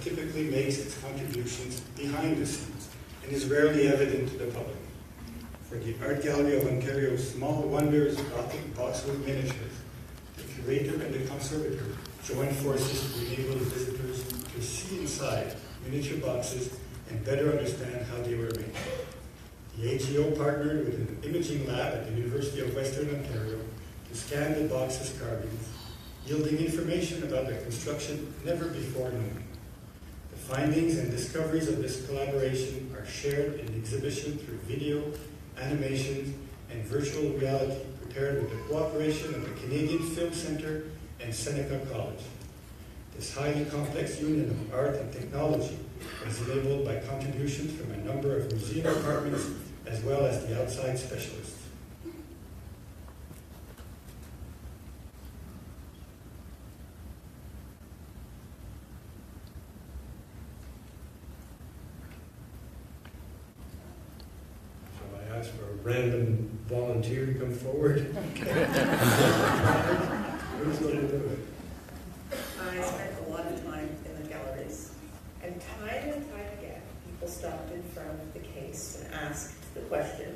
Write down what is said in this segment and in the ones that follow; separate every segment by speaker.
Speaker 1: typically makes its contributions behind the scenes and is rarely evident to the public. For the Art Gallery of Ontario's Small Wonders Gothic boxwood miniatures, the curator and the conservator joined forces to enable visitors to see inside miniature boxes and better understand how they were made. The AGO partnered with an imaging lab at the University of Western Ontario to scan the box's carvings, yielding information about their construction never before known. The findings and discoveries of this collaboration are shared in the exhibition through video, animations, and virtual reality prepared with the cooperation of the Canadian Film Centre and Seneca College. This highly complex union of art and technology was enabled by contributions from a number of museum departments as well as the outside specialists.
Speaker 2: For a random volunteer to come forward. Who's going to do it?
Speaker 3: I spent a lot of time in the galleries, and time again, people stopped in front of the case and asked the question,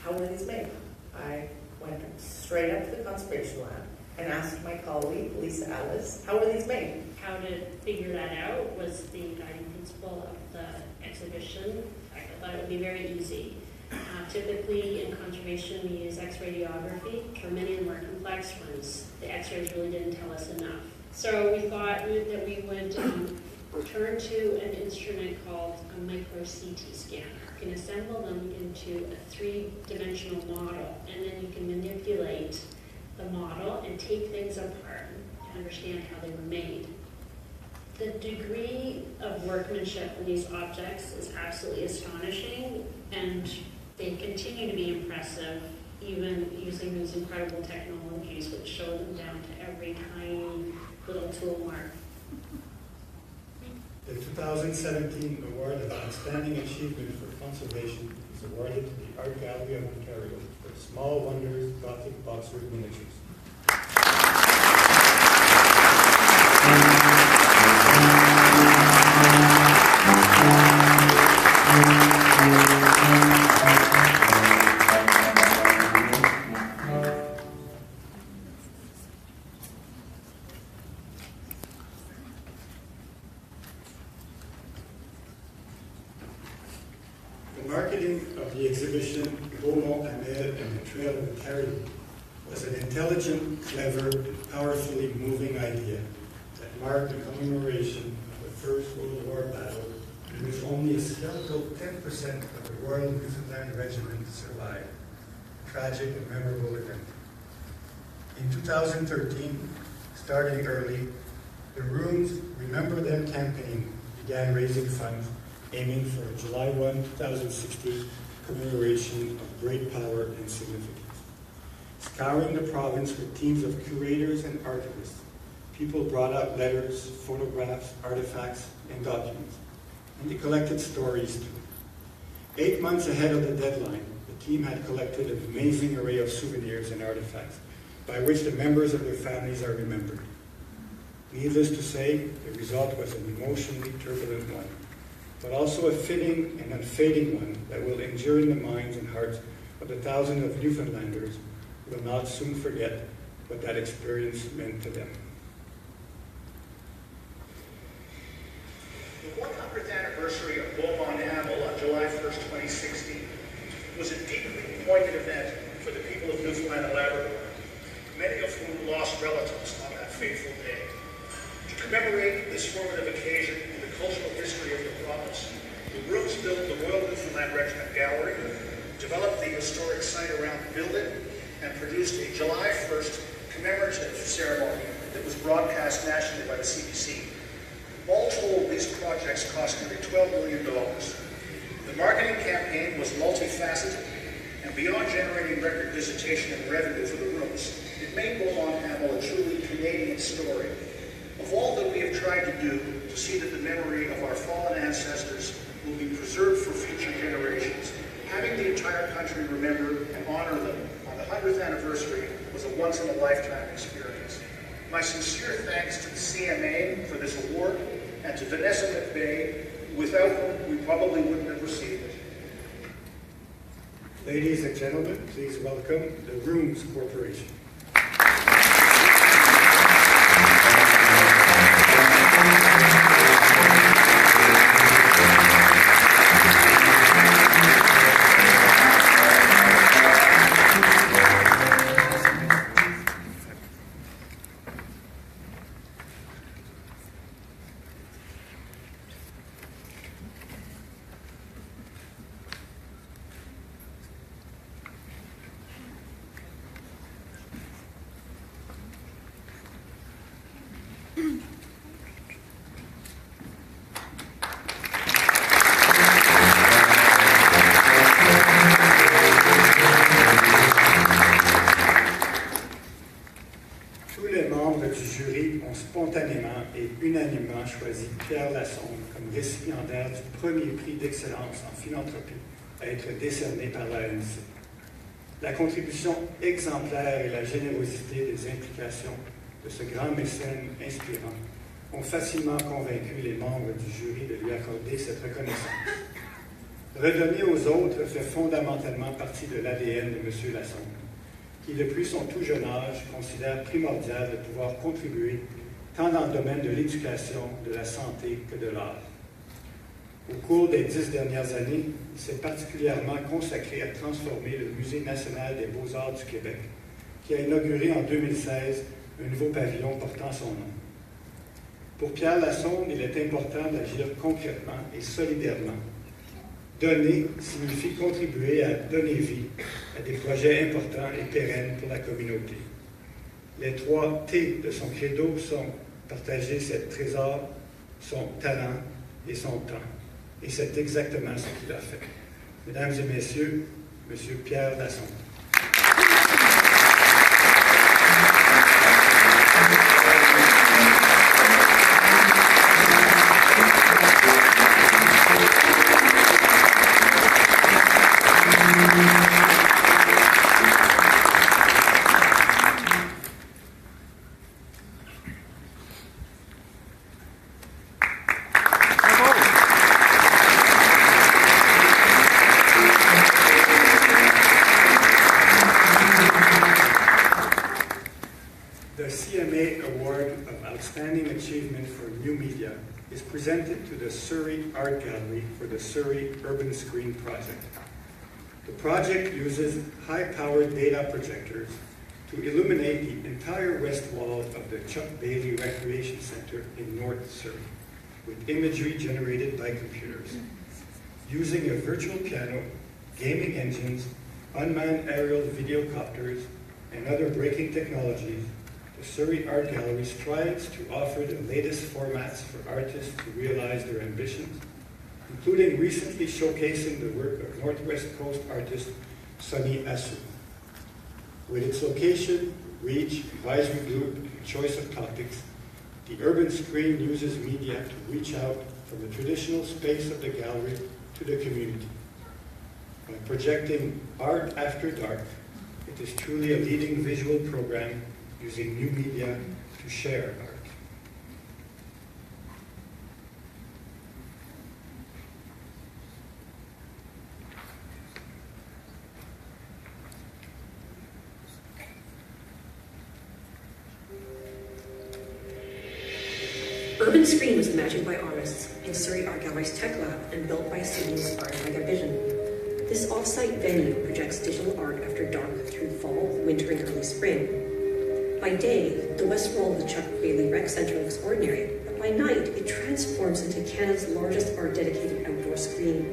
Speaker 3: how were these made? I went straight up to the conservation lab and asked my colleague, Lisa Ellis, how were these made?
Speaker 4: How to figure that out was the guiding principle of the exhibition. I thought it would be very easy. Typically in conservation we use X-radiography. For many of the more complex ones, the X-rays really didn't tell us enough. So we thought that we would turn to an instrument called a micro-CT scanner. You can assemble them into a three-dimensional model, and then you can manipulate the model and take things apart to understand how they were made. The degree of workmanship in these objects is absolutely astonishing, and they continue to be impressive, even using these incredible technologies which show them down to every tiny little tool mark.
Speaker 1: The 2017 Award of Outstanding Achievement for Conservation is awarded to the Art Gallery of Ontario for Small Wonders Gothic boxwood miniatures. The marketing of the exhibition, Beaumont, Amel, and the Trail of Ontario, was an intelligent, clever, and powerfully moving idea that marked the commemoration of the First World War battle, in which only a skeletal 10% of the Royal Newfoundland Regiment survived. A tragic and memorable event. In 2013, starting early, the Rooms Remember Them campaign began raising funds aiming for a July 1, 2016 commemoration of great power and significance. Scouring the province with teams of curators and archivists, people brought out letters, photographs, artifacts, and documents, and they collected stories too. 8 months ahead of the deadline, the team had collected an amazing array of souvenirs and artifacts by which the members of their families are remembered. Needless to say, the result was an emotionally turbulent one, but also a fitting and unfading one that will endure in the minds and hearts of the thousands of Newfoundlanders who will not soon forget what that experience meant to them.
Speaker 5: The 100th anniversary of Beaumont Hamel on July 1st, 2016 was a deeply poignant event for the people of Newfoundland and Labrador, many of whom lost relatives on that fateful day. To commemorate this formative occasion in the cultural history of the province, the Rooms built the Royal Newfoundland Regiment Gallery, developed the historic site around the building, and produced a July 1st commemorative ceremony that was broadcast nationally by the CBC. All told, these projects cost nearly $12 million. The marketing campaign was multifaceted, and beyond generating record visitation and revenue for the Rooms, it made Beaumont Hamel a truly Canadian story. Of all that we have tried to do to see that the memory of our fallen ancestors will be preserved for future generations, having the entire country remember and honor them on the 100th anniversary was a once-in-a-lifetime experience. My sincere thanks to the CMA for this award and to Vanessa McVeigh, without whom we probably wouldn't have received it.
Speaker 1: Ladies and gentlemen, please welcome the Rooms Corporation. Spontanément et unanimement choisi Pierre Lassonde comme récipiendaire du premier prix d'excellence en philanthropie à être décerné par l'ANC. La contribution exemplaire et la générosité des implications de ce grand mécène inspirant ont facilement convaincu les membres du jury de lui accorder cette reconnaissance. Redonner aux autres fait fondamentalement partie de l'ADN de M. Lassonde, qui depuis son tout jeune âge considère primordial de pouvoir contribuer tant dans le domaine de l'éducation, de la santé que de l'art. Au cours des 10 dernières années, il s'est particulièrement consacré à transformer le Musée national des beaux-arts du Québec, qui a inauguré en 2016 un nouveau pavillon portant son nom. Pour Pierre Lassonde, il est important d'agir concrètement et solidairement. Donner signifie contribuer à donner vie à des projets importants et pérennes pour la communauté. Les 3 T de son credo sont partager cet trésor, son talent et son temps. Et c'est exactement ce qu'il a fait. Mesdames et messieurs, M. Pierre Lassonde. The CMA Award of Outstanding Achievement for New Media is presented to the Surrey Art Gallery for the Surrey Urban Screen Project. The project uses high-powered data projectors to illuminate the entire west wall of the Chuck Bailey Recreation Center in North Surrey with imagery generated by computers. Using a virtual piano, gaming engines, unmanned aerial videocopters, and other breaking technologies, the Surrey Art Gallery strives to offer the latest formats for artists to realize their ambitions, including recently showcasing the work of Northwest Coast artist Sonny Assou. With its location, reach, advisory group, and choice of topics, the urban screen uses media to reach out from the traditional space of the gallery to the community. By projecting art after dark, it is truly a leading visual program using new media to share art.
Speaker 6: Urban Screen was imagined by artists in Surrey Art Gallery's Tech Lab and built by a student inspired by their vision. This off-site venue projects digital art after dark through fall, winter, and early spring. By day, the west wall of the Chuck Bailey Rec Center looks ordinary, but by night, it transforms into Canada's largest art-dedicated outdoor screen.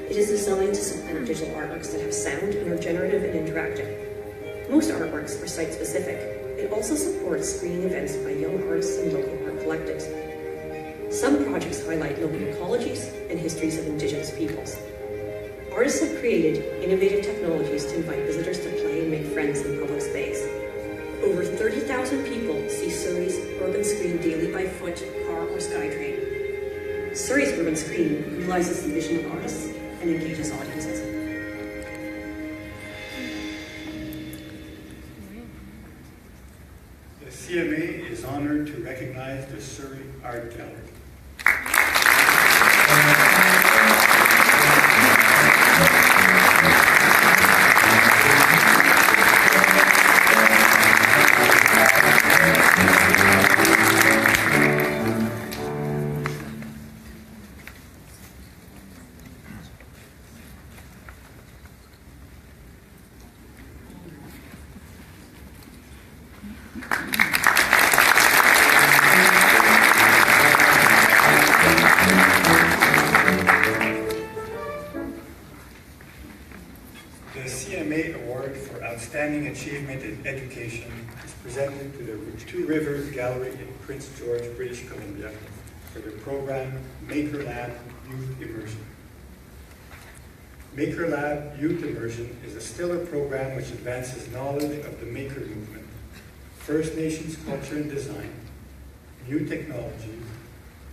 Speaker 6: It is designed to supplement digital artworks that have sound and are generative and interactive. Most artworks are site-specific. It also supports screening events by young artists and local art collectives. Some projects highlight local ecologies and histories of Indigenous peoples. Artists have created innovative technologies to invite visitors to play and make friends in public space. Over 30,000 people see Surrey's Urban Screen daily by foot, car, or SkyTrain. Surrey's Urban Screen realizes the vision of artists and engages audiences.
Speaker 1: The CMA is honored to recognize the Surrey Art Gallery. The CMA Award for Outstanding Achievement in Education is presented to the Two Rivers Gallery in Prince George, British Columbia for the program Maker Lab Youth Immersion. Maker Lab Youth Immersion is a stellar program which advances knowledge of the maker movement, First Nations culture and design, new technologies,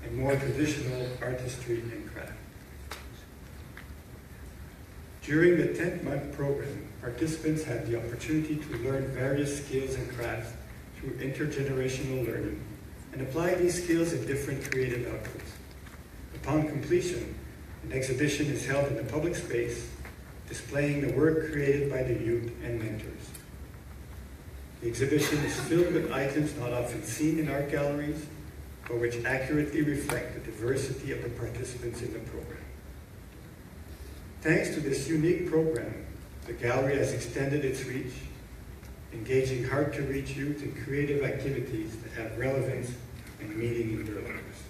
Speaker 1: and more traditional artistry and craft. During the 10-month program, participants have the opportunity to learn various skills and crafts through intergenerational learning and apply these skills in different creative outputs. Upon completion, an exhibition is held in the public space, displaying the work created by the youth and mentors. The exhibition is filled with items not often seen in art galleries, but which accurately reflect the diversity of the participants in the program. Thanks to this unique program, the gallery has extended its reach, engaging hard-to-reach youth in creative activities that have relevance and meaning in their lives.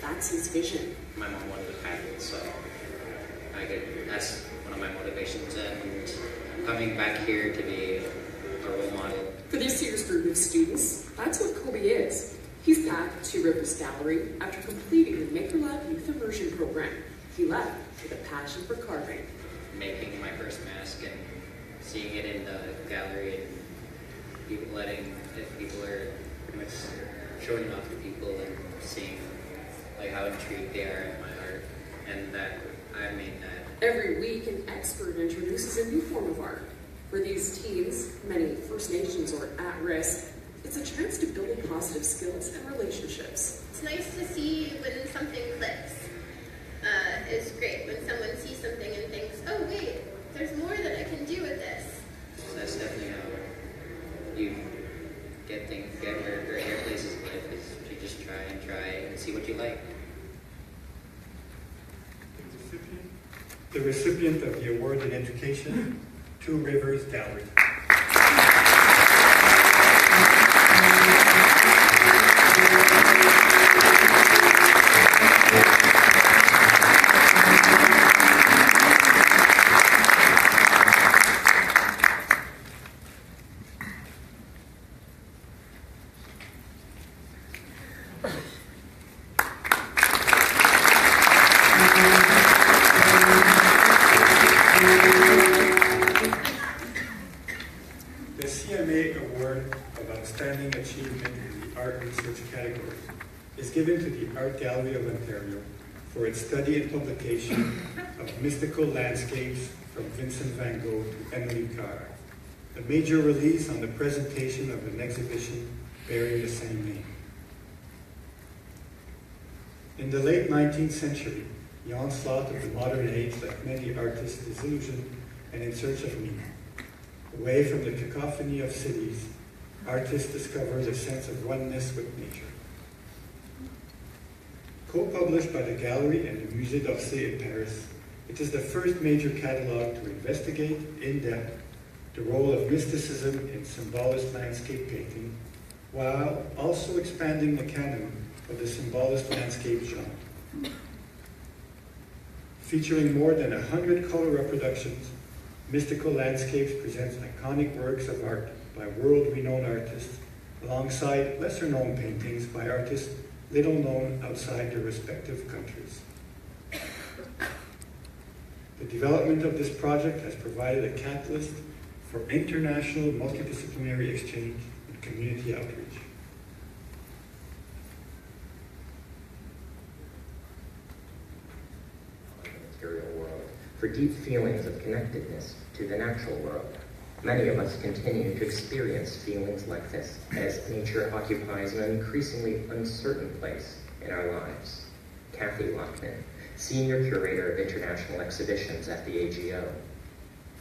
Speaker 6: That's his vision.
Speaker 7: My mom wanted a patent, so that's one of my motivations, and I'm coming back here to be a role model.
Speaker 8: For this year's group of students, that's what Kobe is. He's back at Two Rivers Gallery after completing the Maker Lab Youth Immersion program. He left with a passion for carving.
Speaker 7: Making my first mask and seeing it in the gallery, and people are pretty much showing off to people and seeing like how intrigued they are at my art, and that I made that.
Speaker 8: Every week, an expert introduces a new form of art. For these teens, many First Nations or at risk, it's a chance to build positive skills and relationships.
Speaker 9: It's nice to see when something clicks. It's great when someone sees something and thinks, oh wait, there's more that I can do with this.
Speaker 7: So that's definitely how you get where your places in life is. You just try and see what you like.
Speaker 1: The recipient of the award in education, Two Rivers Gallery. The CMA Award of Outstanding Achievement in the Art Research category is given to the Art Gallery of Ontario for its study and publication of mystical landscapes from Vincent van Gogh to Emily Carr, a major release on the presentation of an exhibition bearing the same name. In the late 19th century, the onslaught of the modern age left many artists disillusioned and in search of meaning. Away from the cacophony of cities, artists discovered a sense of oneness with nature. Co-published by the Gallery and the Musée d'Orsay in Paris, it is the first major catalogue to investigate in depth the role of mysticism in symbolist landscape painting, while also expanding the canon of the symbolist landscape genre. Featuring more than 100 color reproductions, Mystical Landscapes presents iconic works of art by world-renowned artists, alongside lesser-known paintings by artists little known outside their respective countries. The development of this project has provided a catalyst for international multidisciplinary exchange and community outreach.
Speaker 10: for deep feelings of connectedness to the natural world. Many of us continue to experience feelings like this as nature occupies an increasingly uncertain place in our lives. Kathy Lockman, Senior Curator of International Exhibitions at the AGO.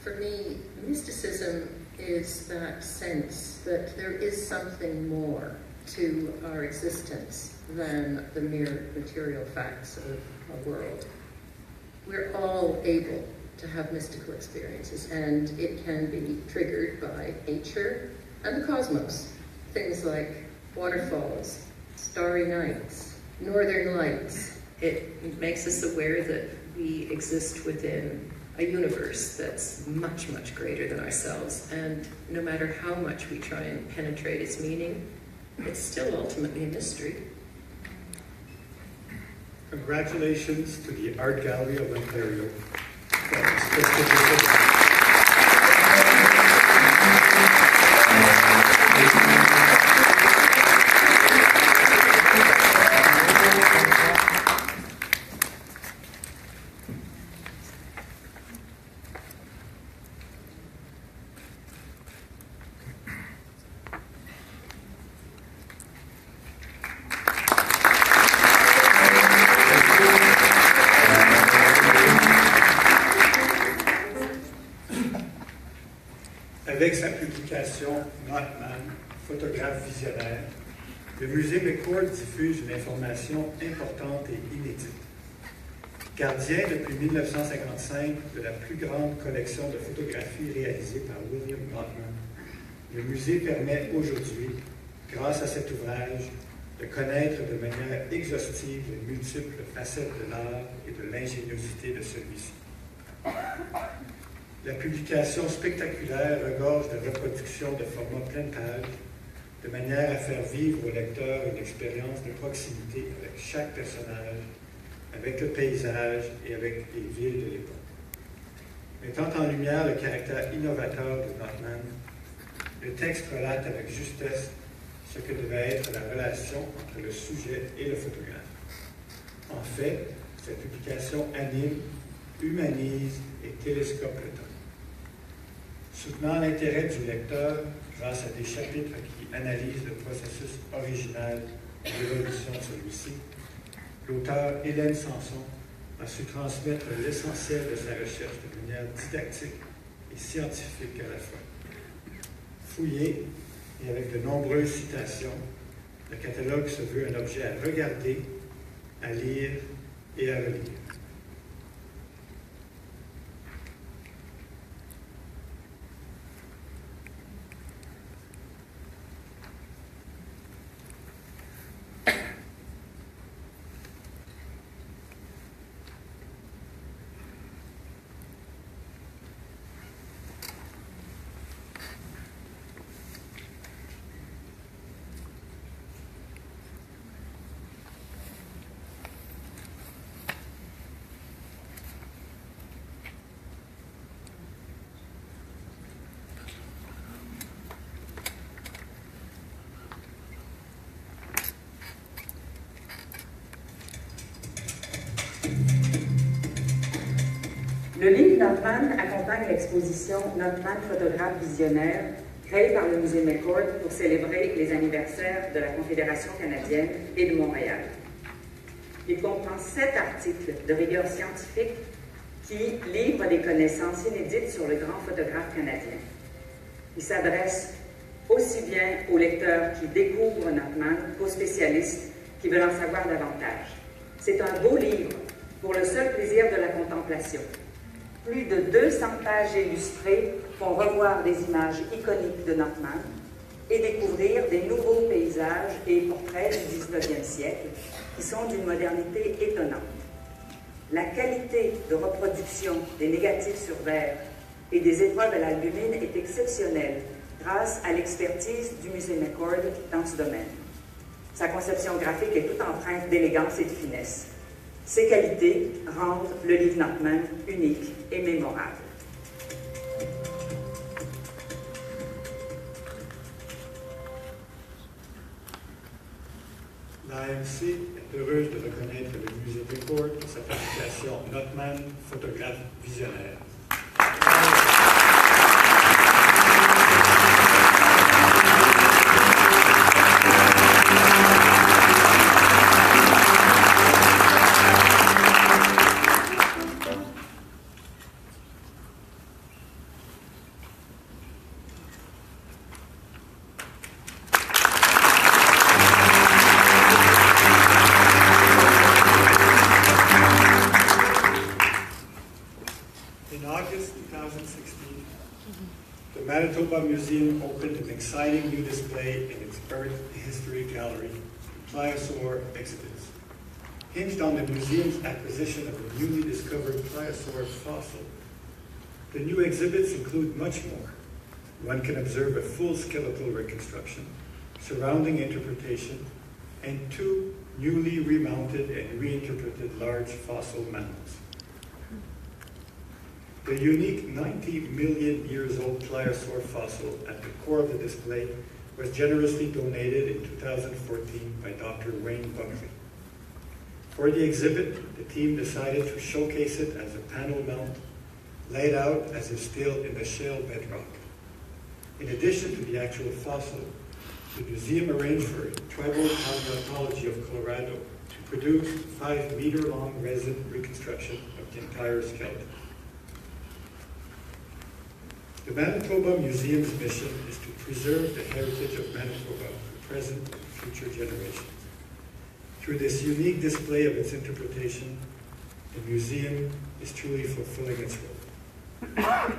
Speaker 11: For me, mysticism is that sense that there is something more to our existence than the mere material facts of our world. We're all able to have mystical experiences, and it can be triggered by nature and the cosmos. Things like waterfalls, starry nights, northern lights. It makes us aware that we exist within a universe that's much, much greater than ourselves, and no matter how much we try and penetrate its meaning, it's still ultimately a mystery.
Speaker 1: Congratulations to the Art Gallery of Ontario for this prestigious event. Avec sa publication Notman, photographe visionnaire, le musée McCord diffuse une information importante et inédite. Gardien depuis 1955 de la plus grande collection de photographies réalisée par William Notman, le musée permet aujourd'hui, grâce à cet ouvrage, de connaître de manière exhaustive les multiples facettes de l'art et de l'ingéniosité de celui-ci. La publication spectaculaire regorge de reproductions de format pleine page, de manière à faire vivre au lecteur une expérience de proximité avec chaque personnage, avec le paysage et avec les villes de l'époque. Mettant en lumière le caractère innovateur de Notman, le texte relate avec justesse ce que devait être la relation entre le sujet et le photographe. En fait, cette publication anime, humanise et télescope le temps. Soutenant l'intérêt du lecteur grâce à des chapitres qui analysent le processus original de l'évolution de celui-ci, l'auteur Hélène Sanson a su transmettre l'essentiel de sa recherche de manière didactique et scientifique à la fois. Fouillé et avec de nombreuses citations, le catalogue se veut un objet à regarder, à lire et à relire.
Speaker 12: Le livre Notman accompagne l'exposition Notman photographe visionnaire, créée par le musée McCord pour célébrer les anniversaires de la Confédération canadienne et de Montréal. Il comprend 7 articles de rigueur scientifique qui livrent des connaissances inédites sur le grand photographe canadien. Il s'adresse aussi bien aux lecteurs qui découvrent Notman qu'aux spécialistes qui veulent en savoir davantage. C'est un beau livre pour le seul plaisir de la contemplation. Plus de 200 pages illustrées font revoir des images iconiques de Notman et découvrir des nouveaux paysages et portraits du 19e siècle qui sont d'une modernité étonnante. La qualité de reproduction des négatifs sur verre et des épreuves à l'albumine est exceptionnelle grâce à l'expertise du musée McCord dans ce domaine. Sa conception graphique est toute empreinte d'élégance et de finesse. Ces qualités rendent le livre Notman unique et mémorable.
Speaker 1: L'AMC est heureuse de reconnaître le musée Décourt pour sa publication Notman, photographe visionnaire. In August 2016, the Manitoba Museum opened an exciting new display in its Earth History Gallery, Pliosaur Exhibits. Hinged on the museum's acquisition of a newly discovered pliosaur fossil, the new exhibits include much more. One can observe a full skeletal reconstruction, surrounding interpretation, and two newly remounted and reinterpreted large fossil mammals. The unique 90 million years old pliosaur fossil at the core of the display was generously donated in 2014 by Dr. Wayne Buckley. For the exhibit, the team decided to showcase it as a panel mount, laid out as if still in the shale bedrock. In addition to the actual fossil, the museum arranged for Tribal Paleontology of Colorado to produce 5-meter-long resin reconstruction of the entire skeleton. The Manitoba Museum's mission is to preserve the heritage of Manitoba for present and future generations. Through this unique display of its interpretation, the museum is truly fulfilling its role.
Speaker 13: I'm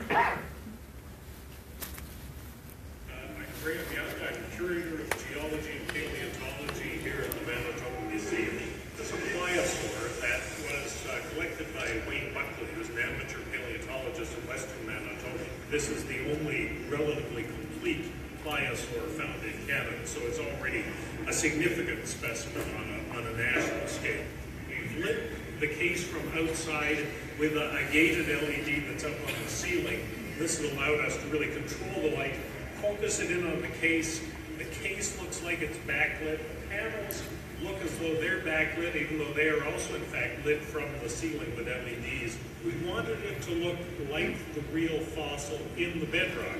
Speaker 13: curator of geology and paleontology here at the Manitoba Museum. This is a pliosaur that was collected by Wayne Buckley, who's an amateur paleontologist in western Manitoba. This is the only relatively complete pliosaur found in Canada, so it's already a significant specimen on a national scale. We've lit the case from outside with a gated LED that's up on the ceiling. This has allowed us to really control the light, focus it in on the case. The case looks like it's backlit. The panels look as though they're backlit, even though they are also in fact lit from the ceiling with LEDs. We wanted it to look like the real fossil in the bedrock.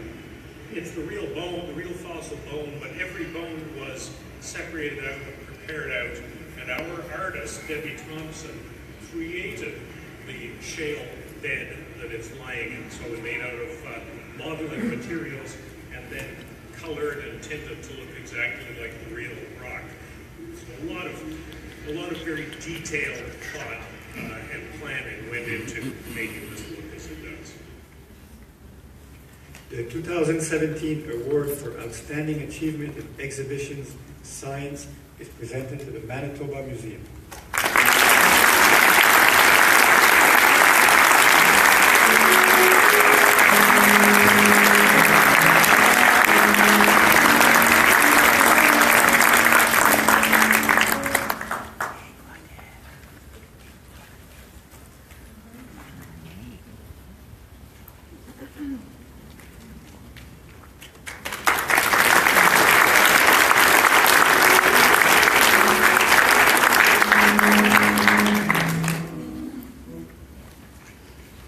Speaker 13: It's the real bone, the real fossil bone, but every bone was separated out and prepared out. And our artist, Debbie Thompson, created the shale bed that it's lying in. So we made out of modeling materials and then colored and tinted to look exactly like the real rock. So a lot of very detailed thought and planning went into making this look as it does.
Speaker 1: The 2017 Award for Outstanding Achievement in Exhibitions Science is presented to the Manitoba Museum.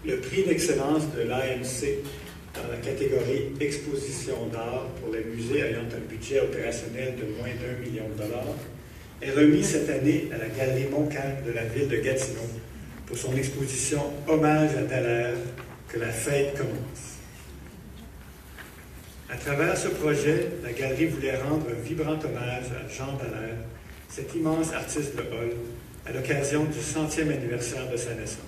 Speaker 1: Le prix d'excellence de l'AMC dans la catégorie Exposition d'art pour les musées ayant un budget opérationnel de moins d'1 million de dollars est remis cette année à la Galerie Montcalm de la ville de Gatineau pour son exposition Hommage à Dallaire, que la fête commence. À travers ce projet, la galerie voulait rendre un vibrant hommage à Jean Dallaire, cet immense artiste de Hall, à l'occasion du 100e anniversaire de sa naissance.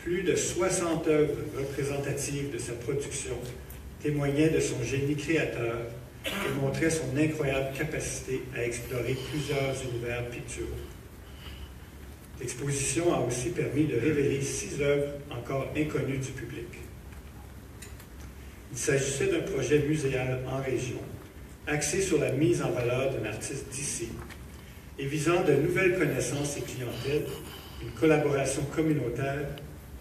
Speaker 1: Plus de 60 œuvres représentatives de sa production témoignaient de son génie créateur et montraient son incroyable capacité à explorer plusieurs univers picturaux. L'exposition a aussi permis de révéler 6 œuvres encore inconnues du public. Il s'agissait d'un projet muséal en région, axé sur la mise en valeur d'un artiste d'ici et visant de nouvelles connaissances et clientèles, une collaboration communautaire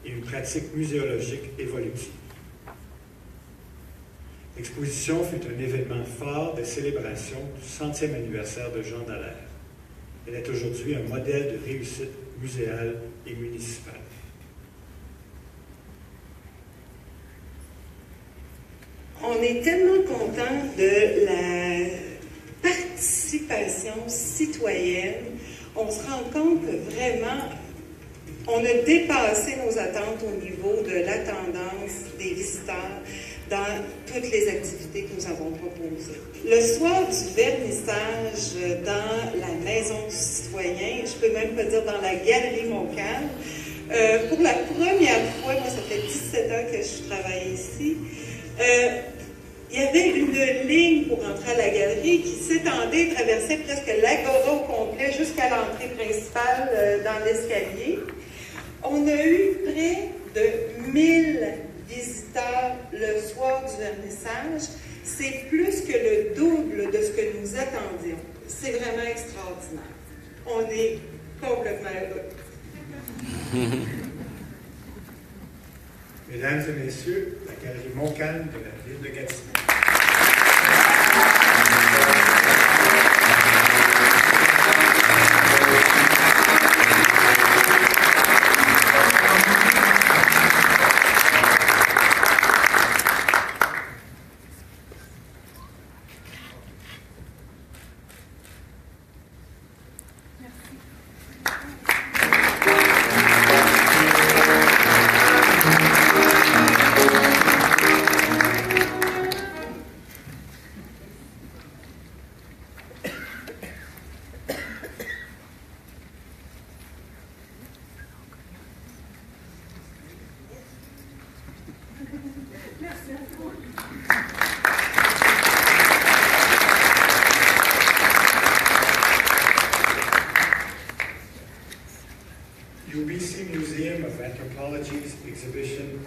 Speaker 1: et une pratique muséologique évolutive. L'exposition fut un événement fort des célébrations du 100e anniversaire de Jean Dallaire. Elle est aujourd'hui un modèle de réussite muséale et municipale.
Speaker 14: On est tellement content de la participation citoyenne. On se rend compte que vraiment, on a dépassé nos attentes au niveau de la tendance des visiteurs dans toutes les activités que nous avons proposées. Le soir du vernissage dans la Maison du Citoyen, je peux même pas dire dans la Galerie Montcalm, pour la première fois, moi ça fait 17 ans que je travaille ici, il y avait une ligne pour entrer à la galerie qui s'étendait, traversait presque l'agora au complet jusqu'à l'entrée principale dans l'escalier. On a eu près de 1000 visiteurs le soir du vernissage. C'est plus que le double de ce que nous attendions. C'est vraiment extraordinaire. On est complètement heureux.
Speaker 1: Mesdames et messieurs, la Galerie Montcalm de la ville de Gatineau. UBC Museum of Anthropology's exhibition,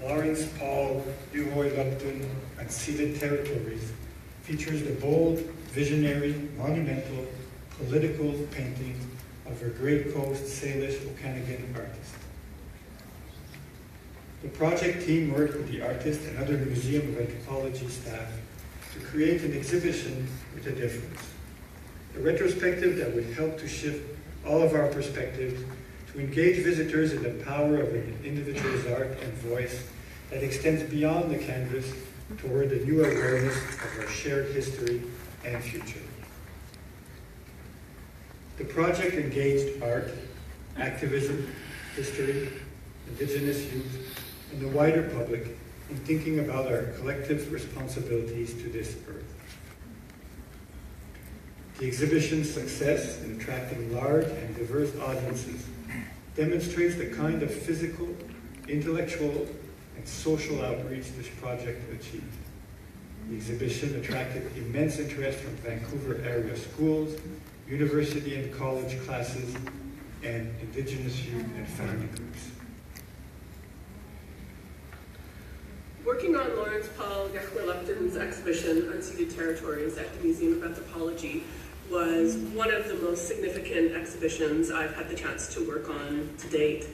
Speaker 1: Lawrence Paul, Leroy Lupton, Unceded Territories, features the bold, visionary, monumental, political painting of a Great Coast Salish Okanagan artist. The project team worked with the artist and other Museum of Anthropology staff to create an exhibition with a difference. A retrospective that would help to shift all of our perspectives, to engage visitors in the power of an individual's art and voice that extends beyond the canvas toward a new awareness of our shared history and future. The project engaged art, activism, history, Indigenous youth, and the wider public in thinking about our collective responsibilities to this earth. The exhibition's success in attracting large and diverse audiences demonstrates the kind of physical, intellectual, and social outreach this project achieved. The exhibition attracted immense interest from Vancouver area schools, university and college classes, and Indigenous youth and family groups.
Speaker 8: Working on Lawrence Paul Lupton's exhibition, Unceded Territories, at the Museum of Anthropology was one of the most significant exhibitions I've had the chance to work on to date.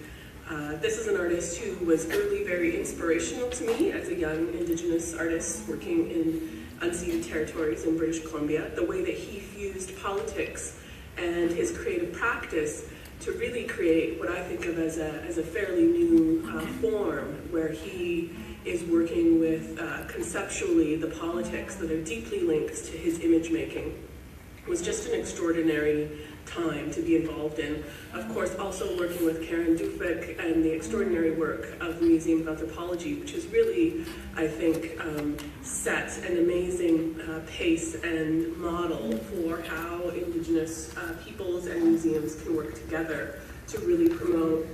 Speaker 8: This is an artist who was early very inspirational to me as a young Indigenous artist working in unceded territories in British Columbia. The way that he fused politics and his creative practice to really create what I think of as a fairly new form, where he is working with conceptually the politics that are deeply linked to his image making. It was just an extraordinary time to be involved in. Of course, also working with Karen Dufek and the extraordinary work of the Museum of Anthropology, which has really, I think, set an amazing pace and model for how Indigenous peoples and museums can work together to really promote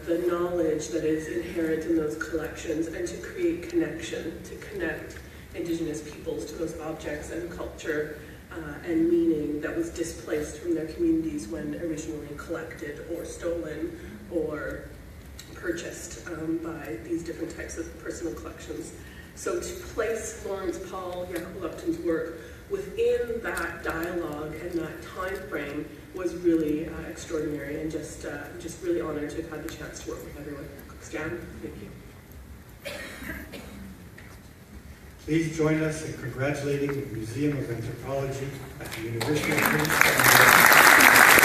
Speaker 8: the knowledge that is inherent in those collections and to create connection, to connect Indigenous peoples to those objects and culture and meaning that was displaced from their communities when originally collected or stolen or purchased by these different types of personal collections. So to place Lawrence Paul Lupton's work within that dialogue and that time frame was really extraordinary, and just really honored to have had the chance to work with everyone. Stan, thank you.
Speaker 1: Please join us in congratulating the Museum of Anthropology at the University of Princeton.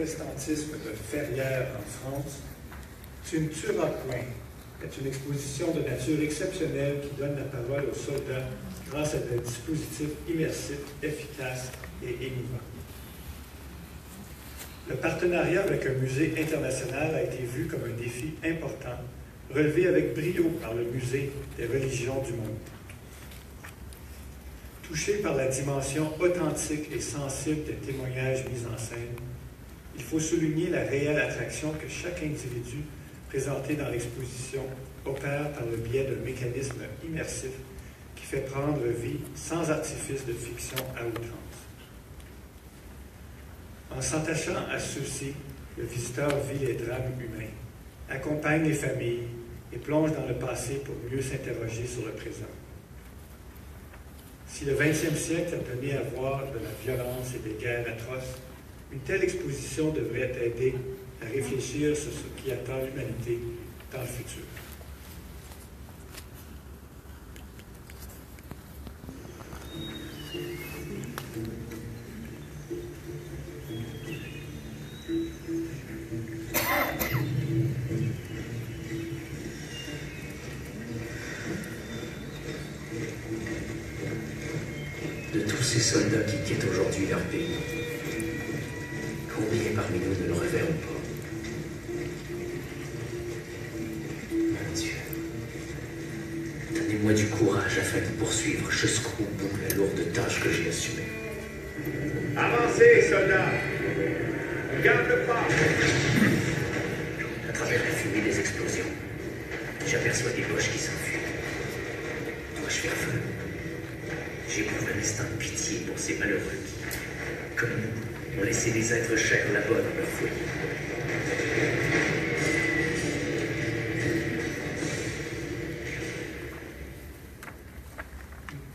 Speaker 1: protestantisme de Ferrières en France, Tu ne tueras point est une exposition de nature exceptionnelle qui donne la parole aux soldats grâce à des dispositifs immersifs, efficaces et émouvants. Le partenariat avec un musée international a été vu comme un défi important, relevé avec brio par le musée des religions du monde. Touché par la dimension authentique et sensible des témoignages mis en scène, il faut souligner la réelle attraction que chaque individu présenté dans l'exposition opère par le biais d'un mécanisme immersif qui fait prendre vie sans artifice de fiction à outrance. En s'attachant à ceux-ci, le visiteur vit les drames humains, accompagne les familles et plonge dans le passé pour mieux s'interroger sur le présent. Si le 20e siècle a donné à voir de la violence et des guerres atroces, une telle exposition devrait aider à réfléchir sur ce qui attend l'humanité dans le futur.
Speaker 15: De tous ces soldats qui quittent aujourd'hui leur pays, combien parmi nous ne le reverront pas? Mon Dieu, donnez-moi du courage afin de poursuivre jusqu'au bout la lourde tâche que j'ai assumée.
Speaker 5: Avancez, soldats! On garde le pas!
Speaker 15: À travers la fumée des explosions, j'aperçois des boches qui s'enfuient. Dois-je faire feu? J'éprouve un instant de pitié pour ces malheureux qui, comme nous, ont laissé des êtres chers là-bas dans leur foyer.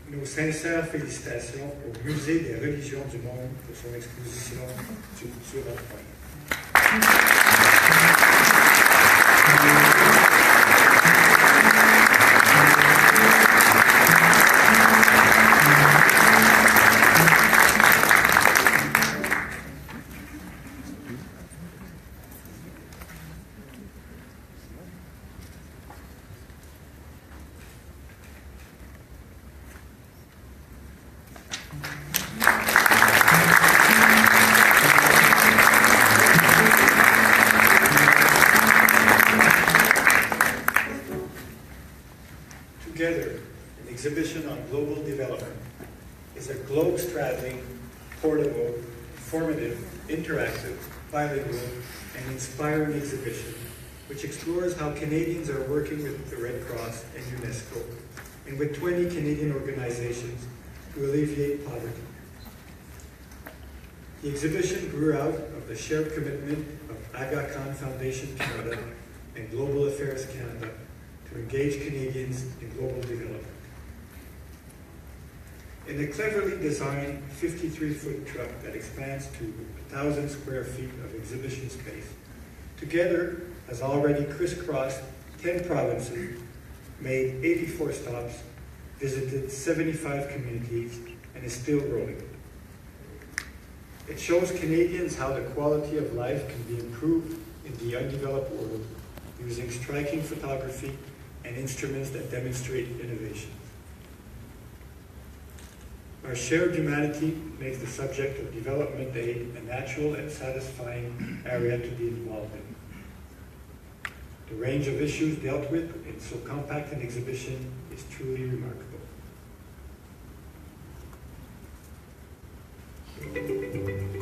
Speaker 1: Nos sincères félicitations au Musée des religions du monde pour son exposition Tu ne tueras point. Together, an exhibition on global development is a globe-straddling, portable, informative, interactive, bilingual, and inspiring exhibition which explores how Canadians are working with the Red Cross and UNESCO and with 20 Canadian organizations to alleviate poverty. The exhibition grew out of the shared commitment of Aga Khan Foundation Canada and Global Affairs Canada to engage Canadians in global development. In a cleverly designed 53-foot truck that expands to 1,000 square feet of exhibition space, Together has already crisscrossed 10 provinces, made 84 stops, visited 75 communities, and is still rolling. It shows Canadians how the quality of life can be improved in the undeveloped world using striking photography and instruments that demonstrate innovation. Our shared humanity makes the subject of development aid a natural and satisfying area to be involved in. The range of issues dealt with in so compact an exhibition is truly remarkable.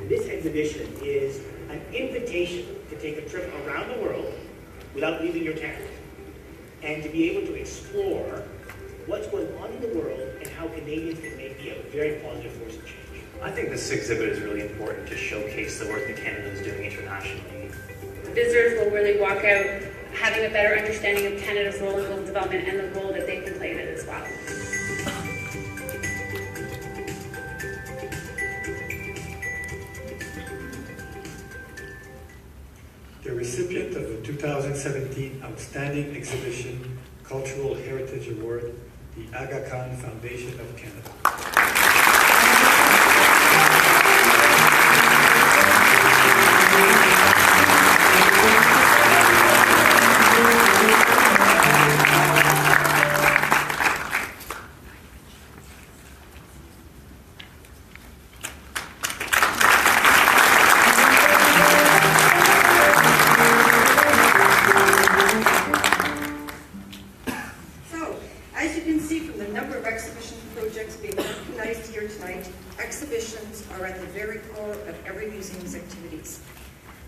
Speaker 16: This exhibition is an invitation to take a trip around the world without leaving your tent and to be able to explore what's going on in the world and how Canadians can be a very positive force of change.
Speaker 17: I think this exhibit is really important to showcase the work that Canada is doing internationally.
Speaker 18: Visitors will really walk out having a better understanding of Canada's role in global development and the role that they can play in it as well.
Speaker 1: The recipient of the 2017 Outstanding Exhibition Cultural Heritage Award, the Aga Khan Foundation of Canada.
Speaker 19: As you can see from the number of exhibition projects being recognized here tonight, exhibitions are at the very core of every museum's activities.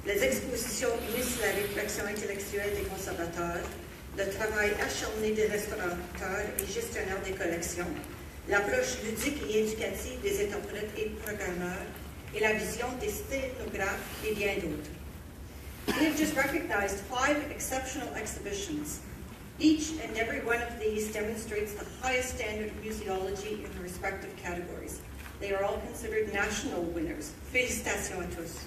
Speaker 19: Les expositions unissent la réflexion intellectuelle des conservateurs, le travail acharné des restaurateurs et gestionnaires des collections, l'approche ludique et éducative des interprètes et programmeurs, et la vision des sténographes et bien d'autres. We have just recognized 5 exceptional exhibitions. Each and every one of these demonstrates the highest standard of museology in the respective categories. They are all considered national winners. Félicitations à tous.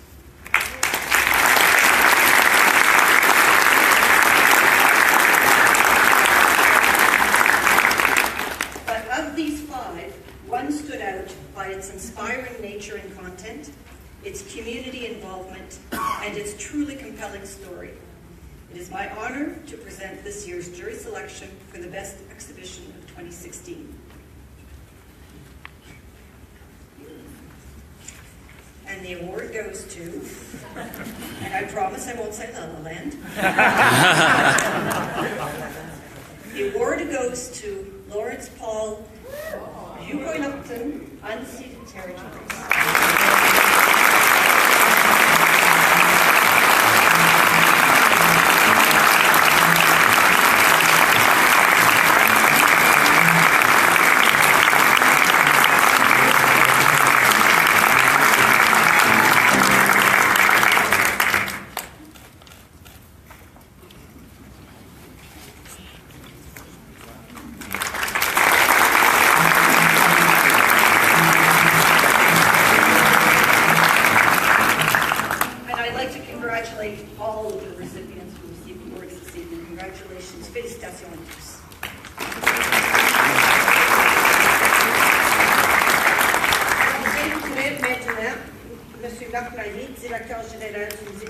Speaker 19: But of these 5, one stood out by its inspiring nature and content, its community involvement, and its truly compelling story. It is my honor to present this year's jury selection for the Best Exhibition of 2016. And the award goes to, and I promise I won't say La La Land. The award goes to Lawrence Paul, Yukon Upton, Unceded Territories. Directeur général du musée